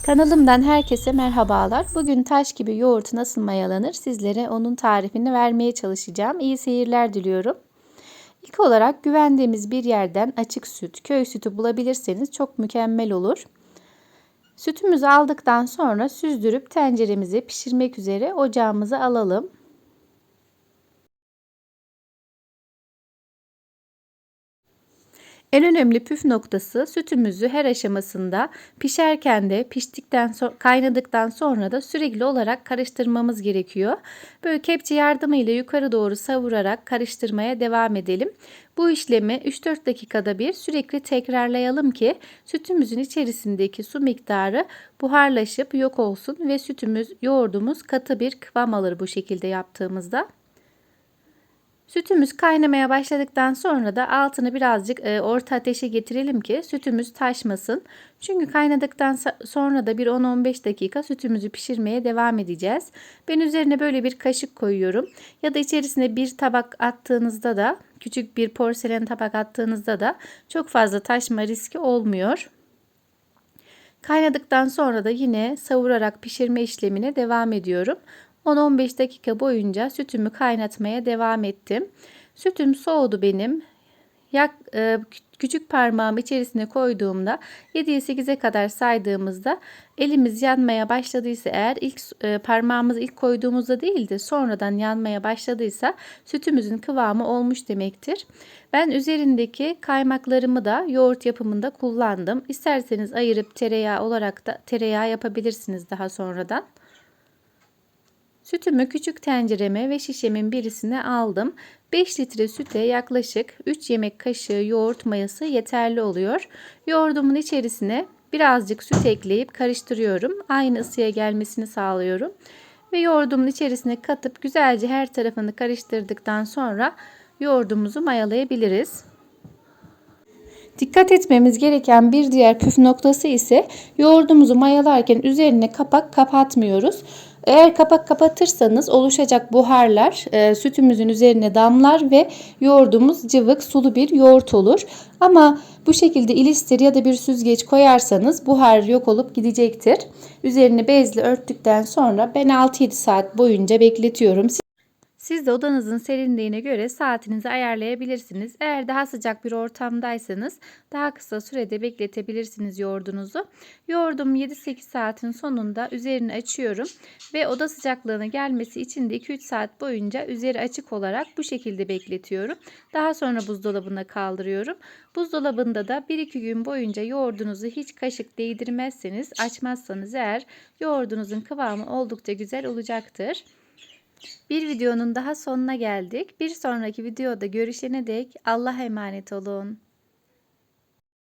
Kanalımdan herkese merhabalar. Bugün taş gibi yoğurt nasıl mayalanır sizlere onun tarifini vermeye çalışacağım. İyi seyirler diliyorum. İlk olarak güvendiğimiz bir yerden açık süt, köy sütü bulabilirseniz çok mükemmel olur. Sütümüzü aldıktan sonra süzdürüp tenceremizi pişirmek üzere ocağımıza alalım. En önemli püf noktası sütümüzü her aşamasında pişerken de piştikten sonra kaynadıktan sonra da sürekli olarak karıştırmamız gerekiyor. Böyle kepçe yardımıyla yukarı doğru savurarak karıştırmaya devam edelim. Bu işlemi 3-4 dakikada bir sürekli tekrarlayalım ki sütümüzün içerisindeki su miktarı buharlaşıp yok olsun ve yoğurdumuz katı bir kıvam alır bu şekilde yaptığımızda. Sütümüz kaynamaya başladıktan sonra da altını birazcık orta ateşe getirelim ki sütümüz taşmasın. Çünkü kaynadıktan sonra da bir 10-15 dakika sütümüzü pişirmeye devam edeceğiz. Ben üzerine böyle bir kaşık koyuyorum. Ya da içerisine bir tabak attığınızda da küçük bir porselen tabak attığınızda da çok fazla taşma riski olmuyor. Kaynadıktan sonra da yine savurarak pişirme işlemine devam ediyorum. 10-15 dakika boyunca sütümü kaynatmaya devam ettim. Sütüm soğudu benim. Küçük parmağımı içerisine koyduğumda 7'ye 8'e kadar saydığımızda elimiz yanmaya başladıysa eğer parmağımızı ilk koyduğumuzda değil de sonradan yanmaya başladıysa sütümüzün kıvamı olmuş demektir. Ben üzerindeki kaymaklarımı da yoğurt yapımında kullandım. İsterseniz ayırıp tereyağı olarak da tereyağı yapabilirsiniz daha sonradan. Sütümü küçük tencereme ve şişemin birisine aldım. 5 litre süte yaklaşık 3 yemek kaşığı yoğurt mayası yeterli oluyor. Yoğurdumun içerisine birazcık süt ekleyip karıştırıyorum. Aynı ısıya gelmesini sağlıyorum. Ve yoğurdumun içerisine katıp güzelce her tarafını karıştırdıktan sonra yoğurdumuzu mayalayabiliriz. Dikkat etmemiz gereken bir diğer püf noktası ise yoğurdumuzu mayalarken üzerine kapak kapatmıyoruz. Eğer kapak kapatırsanız oluşacak buharlar sütümüzün üzerine damlar ve yoğurdumuz cıvık sulu bir yoğurt olur. Ama bu şekilde ilistir ya da bir süzgeç koyarsanız buhar yok olup gidecektir. Üzerini bezle örttükten sonra ben 6-7 saat boyunca bekletiyorum. Siz de odanızın serinliğine göre saatinizi ayarlayabilirsiniz. Eğer daha sıcak bir ortamdaysanız daha kısa sürede bekletebilirsiniz yoğurdunuzu. Yoğurdum 7-8 saatin sonunda üzerini açıyorum ve oda sıcaklığına gelmesi için de 2-3 saat boyunca üzeri açık olarak bu şekilde bekletiyorum. Daha sonra buzdolabına kaldırıyorum. Buzdolabında da 1-2 gün boyunca yoğurdunuzu hiç kaşık değdirmezseniz, açmazsanız eğer yoğurdunuzun kıvamı oldukça güzel olacaktır. Bir videonun daha sonuna geldik. Bir sonraki videoda görüşene dek Allah'a emanet olun.